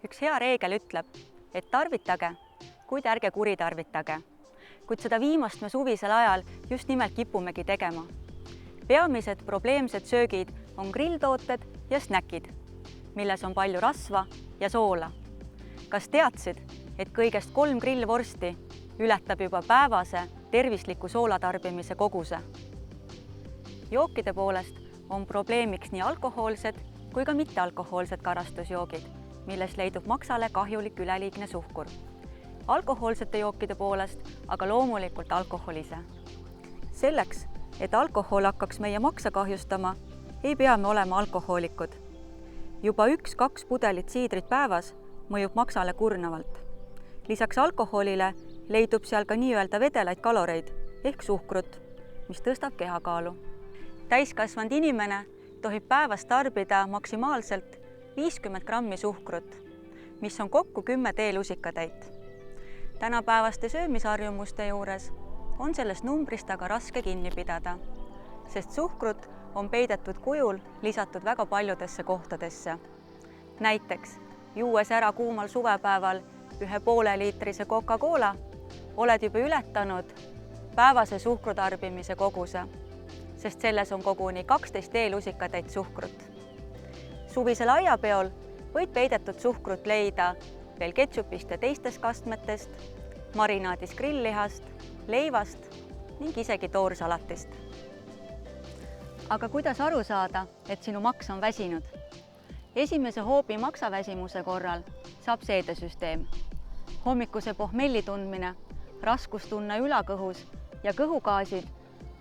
Üks hea reegel ütleb, et tarvitage, kuid ärge kuritarvitage. Kuid seda viimast me suvisel ajal just nimelt kipumegi tegema. Peamised probleemsed söögid on grilltooted ja snäkid, milles on palju rasva ja soola. Kas teadsid, et kõigest 3 grillvorsti ületab juba päevase tervisliku soolatarbimise koguse? Jookide poolest on probleemiks nii alkohoolsed kui ka mittealkohoolsed karastusjoogid, milles leidub maksale kahjulik üleliigne suhkur. Alkohoolsete jookide poolest aga loomulikult alkohol ise. Selleks, et alkohol hakkaks meie maksa kahjustama, ei pea me olema alkohoolikud. Juba 1-2 pudelit siidrit päevas mõjub maksale kurnavalt. Lisaks alkoholile leidub seal ka nii-öelda vedelaid kaloreid ehk suhkrut, mis tõstab kehakaalu. Täiskasvanud inimene tohib päevas tarbida maksimaalselt 50 grammi suhkrut, mis on kokku 10 teelusikatäit. Tänapäevaste söömisharjumuste juures on sellest numbrist aga raske kinni pidada, sest suhkrut on peidetud kujul lisatud väga paljudesse kohtadesse. Näiteks, juues ära kuumal suvepäeval 1,5 liitrise Coca-Cola, oled juba ületanud päevase suhkrutarbimise koguse, sest selles on koguni 12 teelusikatäit suhkrut. Suvisel aiapeol võid peidetud suhkrut leida veel ketšupist ja teistest kastmetest, marinaadis grilllihast, leivast ning isegi toorsalatist. Aga kuidas aru saada, et sinu maks on väsinud? Esimese hoobi maksaväsimuse korral saab seedesüsteem. Hommikuse pohmelli tundmine, raskus tunne ülakõhus ja kõhugaasid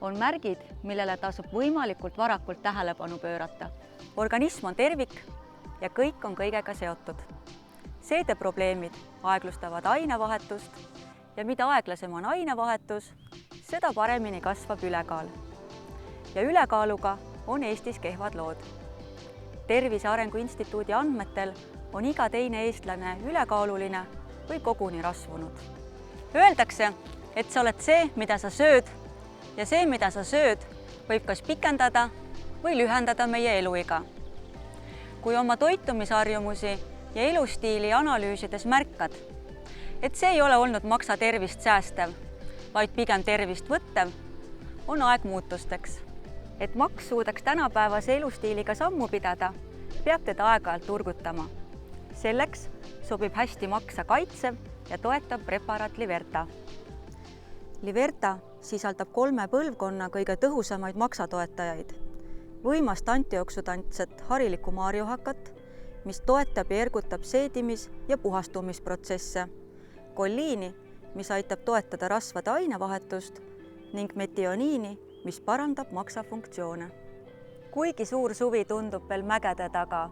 on märgid, millele tasub võimalikult varakult tähelepanu pöörata. Organism on tervik ja kõik on kõigega seotud. Seedeprobleemid aeglustavad ainevahetust ja mida aeglasem on ainevahetus, seda paremini kasvab ülekaal. Ja ülekaaluga on Eestis kehvad lood. Tervise Arengu Instituudi andmetel on iga teine eestlane ülekaaluline või koguni rasvunud. Öeldakse, et sa oled see, mida sa sööd, ja see, mida sa sööd, võib kas pikendada või lühendada meie eluiga. Kui oma toitumisharjumusi ja elustiili analüüsides märkad, et see ei ole olnud maksa tervist säästev, vaid pigem tervist võttev, on aeg muutusteks. Et maks suudaks tänapäevase elustiiliga sammu pidada, peab teda aeg-ajalt turgutama. Selleks sobib hästi maksa kaitsev ja toetav preparaat Liberta. Liberta sisaldab 3 põlvkonna kõige tõhusamaid maksatoetajaid. Võimast antioksudantset harilikku maarjuhakat, mis toetab ja ergutab seedimis- ja puhastumisprotsesse, kolliini, mis aitab toetada rasvade ainevahetust ning metioniini, mis parandab maksafunktsioone. Kuigi suur suvi tundub veel mägede taga,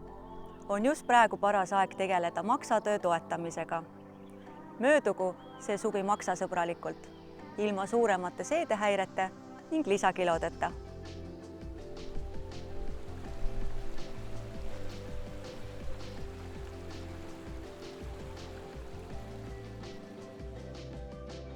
on just praegu paras aeg tegeleda maksatöö toetamisega. Möödugu see suvi maksasõbralikult, ilma suuremate seedehäirete ning lisakilodeta.